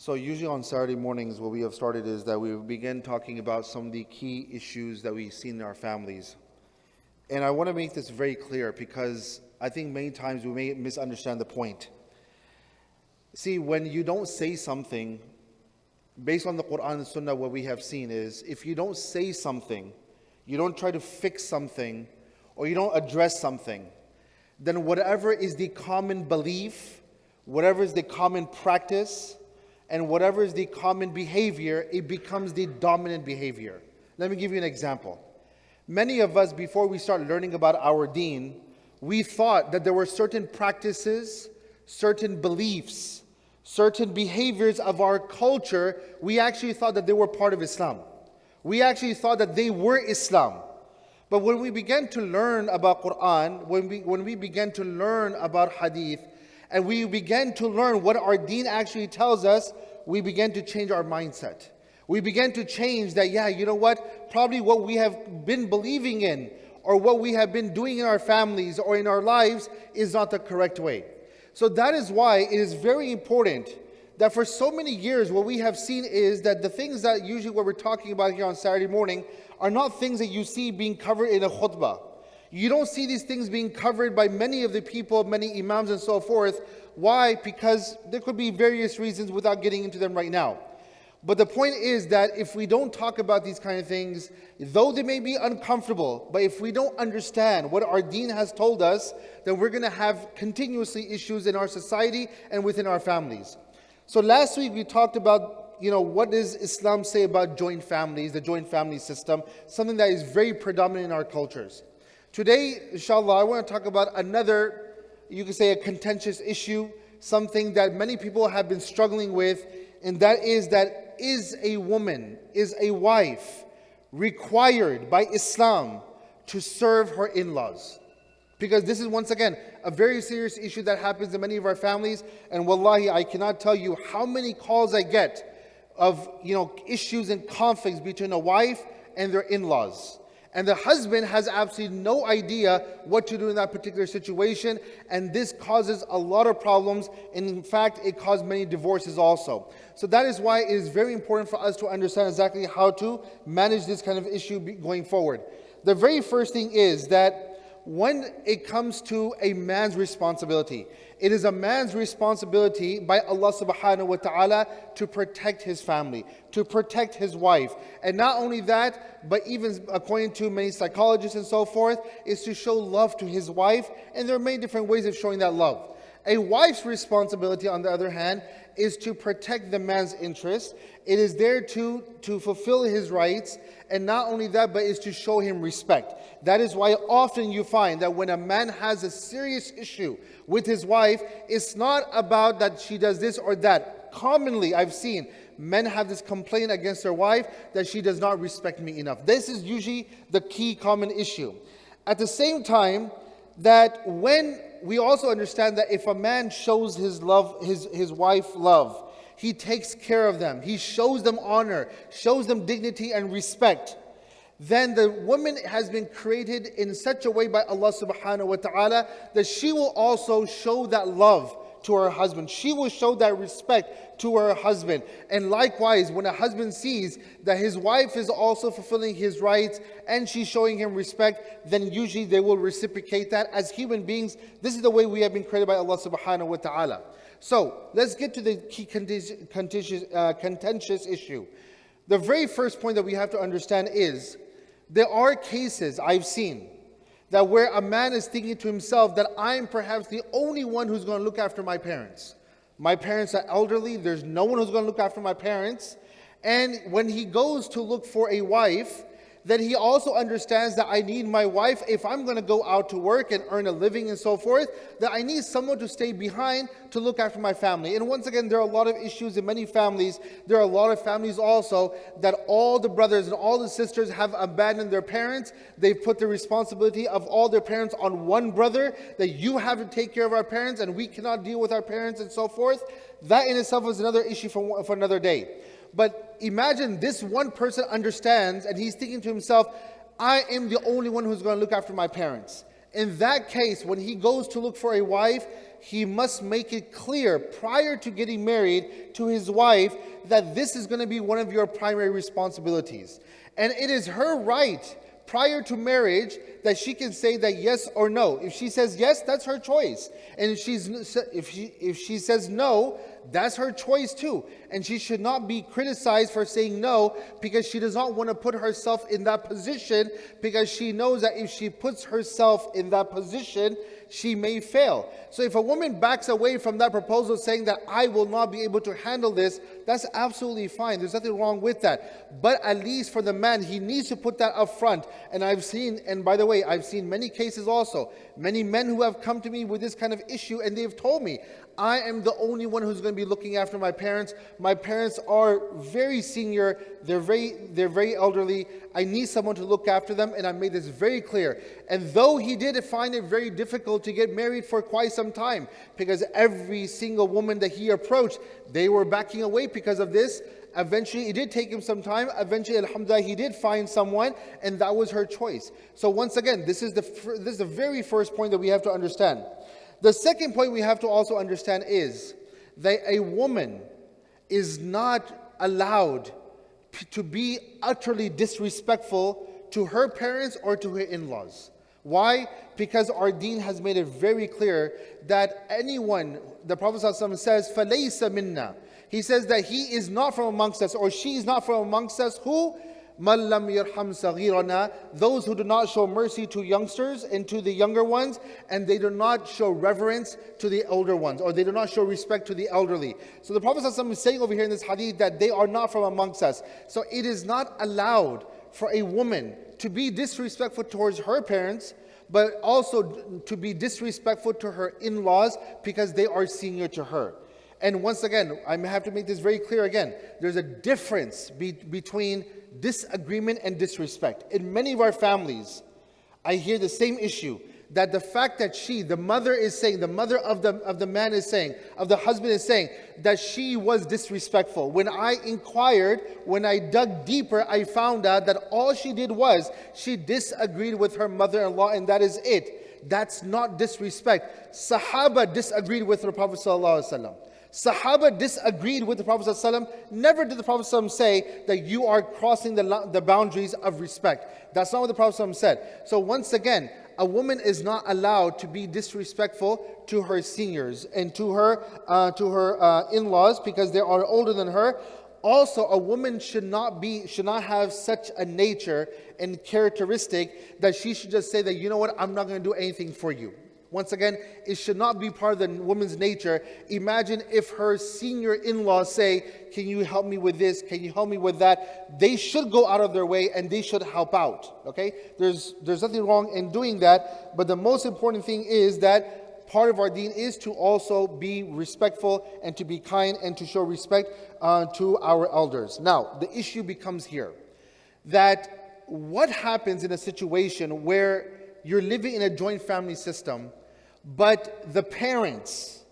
So usually on Saturday mornings, what we have started is that we begin talking about some of the key issues that we see in our families. And I want to make this very clear because I think many times we may misunderstand the point. See, when you don't say something, based on the Quran and Sunnah, what we have seen is, if you don't say something, you don't try to fix something, or you don't address something, then whatever is the common belief, whatever is the common practice, and whatever is the common behavior, it becomes the dominant behavior. Let me give you an example. Many of us, before we start learning about our deen, we thought that there were certain practices, certain beliefs, certain behaviors of our culture, we actually thought that they were part of Islam. We actually thought that they were Islam. But when we began to learn about Quran, when we began to learn about Hadith, and we began to learn what our deen actually tells us, we began to change our mindset. We began to change that, you know what? Probably what we have been believing in, or what we have been doing in our families or in our lives is not the correct way. So that is why it is very important that for so many years what we have seen is that the things that usually what we're talking about here on Saturday morning are not things that you see being covered in a khutbah. You don't see these things being covered by many of the people, many imams and so forth. Why? Because there could be various reasons without getting into them right now. But the point is that if we don't talk about these kind of things, though they may be uncomfortable, but if we don't understand what our deen has told us, then we're going to have continuously issues in our society and within our families. So last week we talked about, what does Islam say about joint families, the joint family system, something that is very predominant in our cultures. Today, inshallah, I want to talk about another, you could say a contentious issue, something that many people have been struggling with, and that is a woman, is a wife required by Islam to serve her in-laws? Because this is once again a very serious issue that happens in many of our families, and wallahi, I cannot tell you how many calls I get of issues and conflicts between a wife and their in-laws. And the husband has absolutely no idea what to do in that particular situation. And this causes a lot of problems. And in fact, it caused many divorces also. So that is why it is very important for us to understand exactly how to manage this kind of issue going forward. The very first thing is that when it comes to a man's responsibility, it is a man's responsibility by Allah subhanahu wa ta'ala to protect his family, to protect his wife. And not only that, but even according to many psychologists and so forth, is to show love to his wife. And there are many different ways of showing that love. A wife's responsibility, on the other hand, is to protect the man's interests. It is there to fulfill his rights, and not only that, but is to show him respect. That is why often you find that when a man has a serious issue with his wife, it's not about that she does this or that. Commonly, I've seen men have this complaint against their wife that she does not respect me enough. This is usually the key common issue. At the same time, that when we also understand that if a man shows his wife love, he takes care of them, he shows them honor, shows them dignity and respect, then the woman has been created in such a way by Allah subhanahu wa ta'ala that she will also show that love to her husband. She will show that respect to her husband. And likewise, when a husband sees that his wife is also fulfilling his rights and she's showing him respect, then usually they will reciprocate that. As human beings, this is the way we have been created by Allah subhanahu wa ta'ala. So, let's get to the key contentious issue. The very first point that we have to understand is, there are cases I've seen that where a man is thinking to himself that I'm perhaps the only one who's going to look after my parents. My parents are elderly, there's no one who's going to look after my parents. And when he goes to look for a wife, then he also understands that I need my wife, if I'm going to go out to work and earn a living and so forth, that I need someone to stay behind to look after my family. And once again, there are a lot of issues in many families. There are a lot of families also that all the brothers and all the sisters have abandoned their parents. They've put the responsibility of all their parents on one brother, that you have to take care of our parents and we cannot deal with our parents and so forth. That in itself is another issue for another day. But imagine this one person understands and he's thinking to himself, I am the only one who's going to look after my parents. In that case, when he goes to look for a wife, he must make it clear prior to getting married to his wife that this is going to be one of your primary responsibilities. And it is her right prior to marriage that she can say that yes or no. If she says yes, that's her choice. And if she says no, that's her choice too. And she should not be criticized for saying no, because she does not want to put herself in that position, because she knows that if she puts herself in that position, she may fail. So if a woman backs away from that proposal saying that I will not be able to handle this, that's absolutely fine. There's nothing wrong with that. But at least for the man, he needs to put that up front. And I've seen many cases also, many men who have come to me with this kind of issue, and they've told me, I am the only one who's going to be looking after my parents. My parents are very senior. They're very elderly. I need someone to look after them, and I made this very clear. And though he did find it very difficult to get married for quite some time, because every single woman that he approached, they were backing away because of this. Eventually, it did take him some time. Eventually, alhamdulillah, he did find someone, and that was her choice. So once again, this is the very first point that we have to understand. The second point we have to also understand is that a woman is not allowed to be utterly disrespectful to her parents or to her in-laws. Why? Because our deen has made it very clear that anyone, the Prophet ﷺ says, فَلَيْسَ مِنَّا. He says that he is not from amongst us, or she is not from amongst us. Who? مَنْ لَمْ يَرْحَمْ صَغِيرَنَا. Those who do not show mercy to youngsters and to the younger ones, and they do not show reverence to the older ones, or they do not show respect to the elderly. So the Prophet ﷺ is saying over here in this hadith that they are not from amongst us. So it is not allowed for a woman to be disrespectful towards her parents, but also to be disrespectful to her in-laws because they are senior to her. And once again, I have to make this very clear again. There's a difference between disagreement and disrespect. In many of our families, I hear the same issue, that the fact that the mother is saying, the mother of the man is saying, of the husband is saying, that she was disrespectful. When I inquired, when I dug deeper, I found out that all she did was, she disagreed with her mother-in-law, and that is it. That's not disrespect. Sahaba disagreed with the Prophet ﷺ. Sahaba disagreed with the Prophet ﷺ. Never did the Prophet ﷺ say that you are crossing the boundaries of respect. That's not what the Prophet ﷺ said. So once again, a woman is not allowed to be disrespectful to her seniors and to her in-laws because they are older than her. Also, a woman should not have such a nature and characteristic that she should just say that, you know what, I'm not going to do anything for you. Once again, it should not be part of the woman's nature. Imagine if her senior in-laws say, can you help me with this? Can you help me with that? They should go out of their way and they should help out. Okay? There's nothing wrong in doing that. But the most important thing is that part of our deen is to also be respectful and to be kind and to show respect to our elders. Now, the issue becomes here that what happens in a situation where you're living in a joint family system, but the parents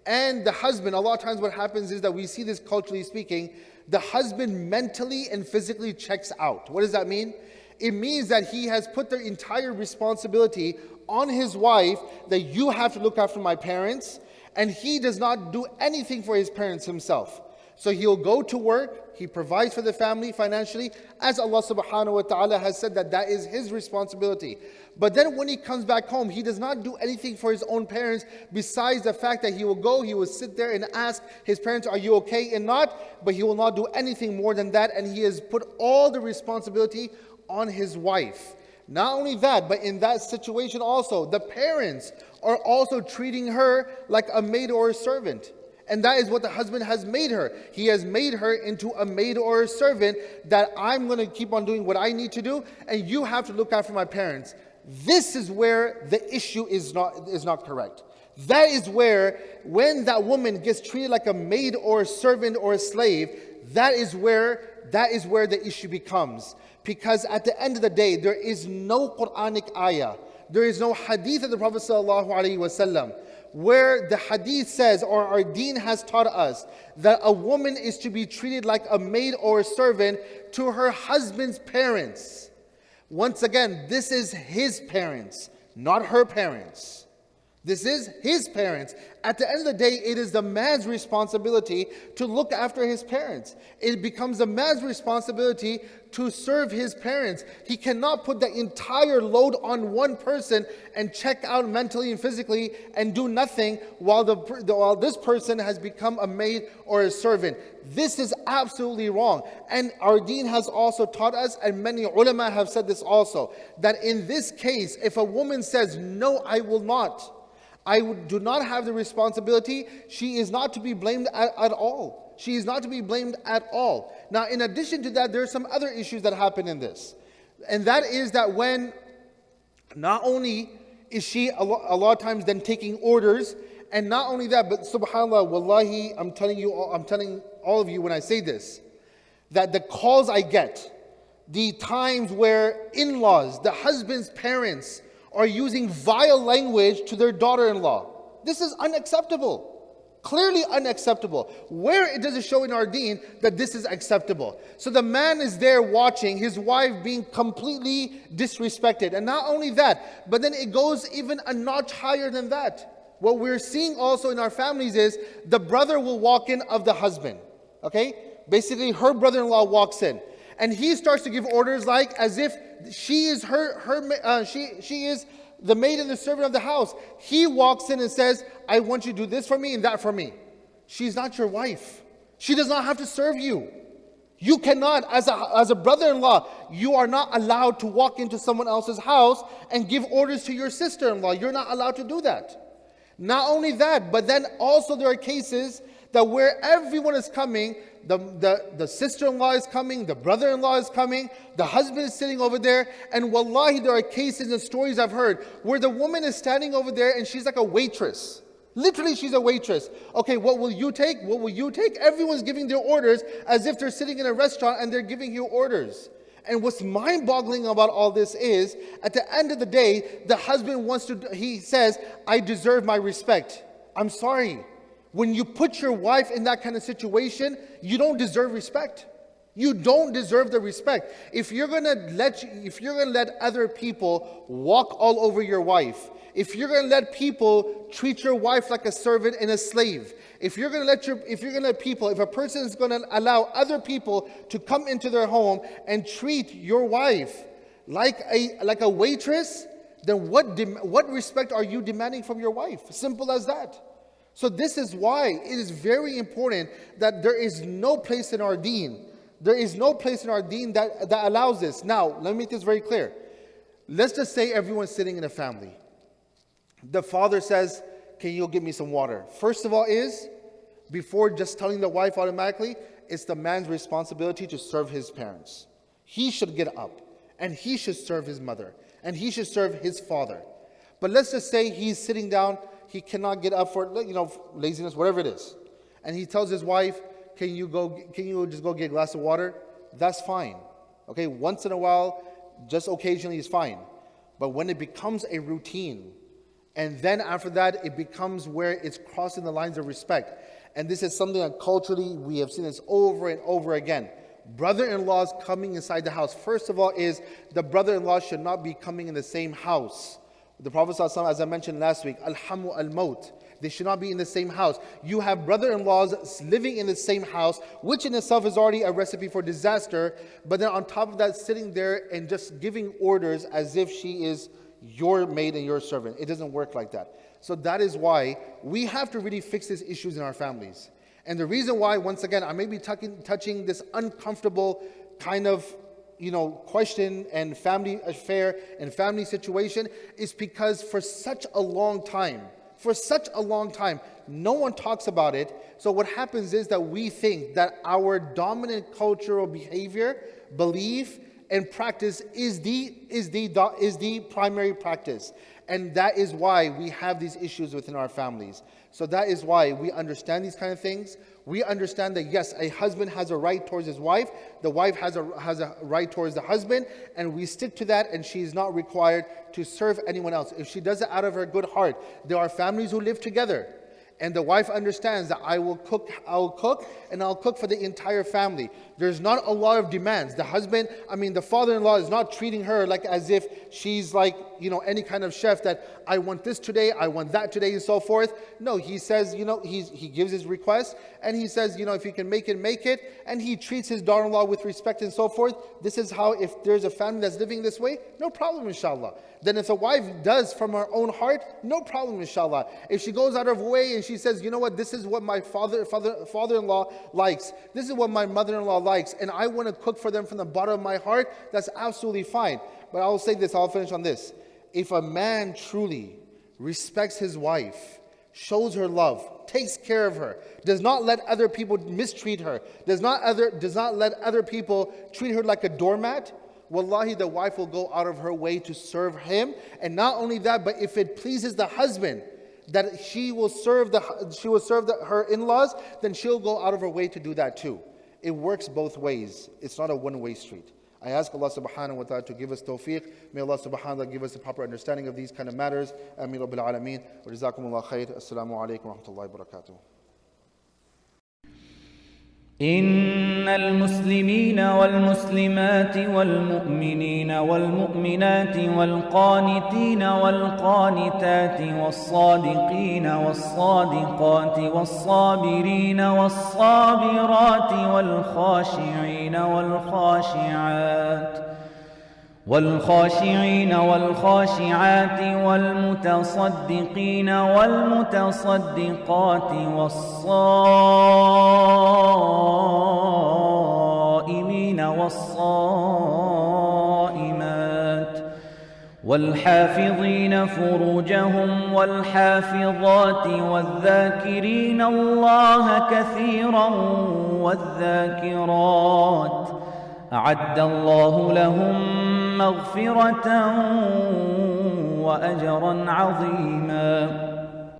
and the husband, a lot of times what happens is that we see this culturally speaking, the husband mentally and physically checks out. What does that mean? It means that he has put the entire responsibility on his wife, that you have to look after my parents, and he does not do anything for his parents himself. So he'll go to work, he provides for the family financially, as Allah subhanahu wa ta'ala has said that is his responsibility. But then when he comes back home, he does not do anything for his own parents besides the fact that he will sit there and ask his parents, are you okay and not? But he will not do anything more than that, and he has put all the responsibility on his wife. Not only that, but in that situation also, the parents are also treating her like a maid or a servant. And that is what the husband has made her. He has made her into a maid or a servant, that I'm going to keep on doing what I need to do, and you have to look after my parents. This is where the issue is not correct. That is where, when that woman gets treated like a maid or a servant or a slave, that is where the issue becomes. Because at the end of the day, there is no Quranic ayah, there is no hadith of the Prophet ﷺ, where the hadith says, or our deen has taught us, that a woman is to be treated like a maid or a servant to her husband's parents. Once again, this is his parents, not her parents. This is his parents. At the end of the day, it is the man's responsibility to look after his parents. It becomes the man's responsibility to serve his parents. He cannot put the entire load on one person and check out mentally and physically and do nothing while this person has become a maid or a servant. This is absolutely wrong. And our deen has also taught us, and many ulama have said this also, that in this case, if a woman says, no, I will not, do not have the responsibility, she is not to be blamed at all. She is not to be blamed at all. Now, in addition to that, there are some other issues that happen in this. And that is that when not only is she a lot of times then taking orders, and not only that, but subhanAllah, wallahi, I'm telling all of you when I say this, that the calls I get, the times where in-laws, the husband's parents, are using vile language to their daughter-in-law. This is unacceptable. Clearly unacceptable. Where does it show in our deen that this is acceptable? So the man is there watching his wife being completely disrespected. And not only that, but then it goes even a notch higher than that. What we're seeing also in our families is the brother will walk in of the husband. Okay? Basically, her brother-in-law walks in. And he starts to give orders like as if she is she is the maid and the servant of the house. He walks in and says, I want you to do this for me and that for me. She's not your wife. She does not have to serve you. You cannot, as a brother-in-law, you are not allowed to walk into someone else's house and give orders to your sister-in-law. You're not allowed to do that. Not only that, but then also there are cases that where everyone is coming, the sister-in-law is coming, the brother-in-law is coming, the husband is sitting over there, and wallahi there are cases and stories I've heard where the woman is standing over there and she's like a waitress. Literally, she's a waitress. Okay, what will you take? What will you take? Everyone's giving their orders as if they're sitting in a restaurant and they're giving you orders. And what's mind-boggling about all this is, at the end of the day, the husband he says, I deserve my respect. I'm sorry. When you put your wife in that kind of situation, you don't deserve respect. You don't deserve the respect. If you're gonna let other people walk all over your wife, if you're gonna let people treat your wife like a servant and a slave, if a person is gonna allow other people to come into their home and treat your wife like a waitress, then what respect are you demanding from your wife? Simple as that. So this is why it is very important that there is no place in our deen. There is no place in our deen that allows this. Now, let me make this very clear. Let's just say everyone's sitting in a family. The father says, can you give me some water? First of all before just telling the wife automatically, it's the man's responsibility to serve his parents. He should get up and he should serve his mother and he should serve his father. But let's just say he's sitting down, he cannot get up for laziness, whatever it is. And he tells his wife, can you just go get a glass of water? That's fine. Okay, once in a while, just occasionally is fine. But when it becomes a routine, and then after that, it becomes where it's crossing the lines of respect. And this is something that culturally we have seen this over and over again. Brother-in-laws coming inside the house. First of all the brother-in-law should not be coming in the same house. The Prophet ﷺ, as I mentioned last week, al-hamu al-maut. They should not be in the same house. You have brother-in-laws living in the same house, which in itself is already a recipe for disaster. But then on top of that, sitting there and just giving orders as if she is your maid and your servant. It doesn't work like that. So that is why we have to really fix these issues in our families. And the reason why, once again, I may be touching this uncomfortable kind of question and family affair and family situation is because for such a long time, no one talks about it. So what happens is that we think that our dominant cultural behavior, belief, and practice is the primary practice. And that is why we have these issues within our families. So that is why we understand these kind of things. We understand that yes, a husband has a right towards his wife. The wife has a right towards the husband. And we stick to that, and she is not required to serve anyone else. If she does it out of her good heart, there are families who live together. And the wife understands that I will cook, and I'll cook for the entire family. There's not a lot of demands. The father-in-law is not treating her like as if she's like, any kind of chef that I want this today, I want that today, and so forth. No, he says, he gives his request, and he says, if you can make it, and he treats his daughter-in-law with respect and so forth. This is how, if there's a family that's living this way, no problem, inshallah. Then if the wife does from her own heart, no problem, inshallah. If she goes out of her way and she says, this is what my father-in-law likes, this is what my mother-in-law likes, and I want to cook for them from the bottom of my heart, that's absolutely fine. But I'll say this, I'll finish on this. If a man truly respects his wife, shows her love, takes care of her, does not let other people mistreat her, does not let other people treat her like a doormat, wallahi, the wife will go out of her way to serve him. And not only that, but if it pleases the husband that she will serve her in-laws, then she'll go out of her way to do that too. It works both ways. It's not a one-way street. I ask Allah subhanahu wa ta'ala to give us tawfiq. May Allah subhanahu wa ta'ala give us the proper understanding of these kind of matters. Ameen Rabbil Alameen. Wa jazakumullah khair. Assalamu alaikum wa rahmatullahi wa barakatuh. إن المسلمين والمسلمات والمؤمنين والمؤمنات والقانتين والقانتات والصادقين والصادقات والصابرين والصابرات والخاشعين والخاشعات والمتصدقين والمتصدقات والصائمين والصائمات والحافظين فروجهم والحافظات والذاكرين الله كثيرا والذاكرات أعد الله لهم مغفرة وأجرا عظيما.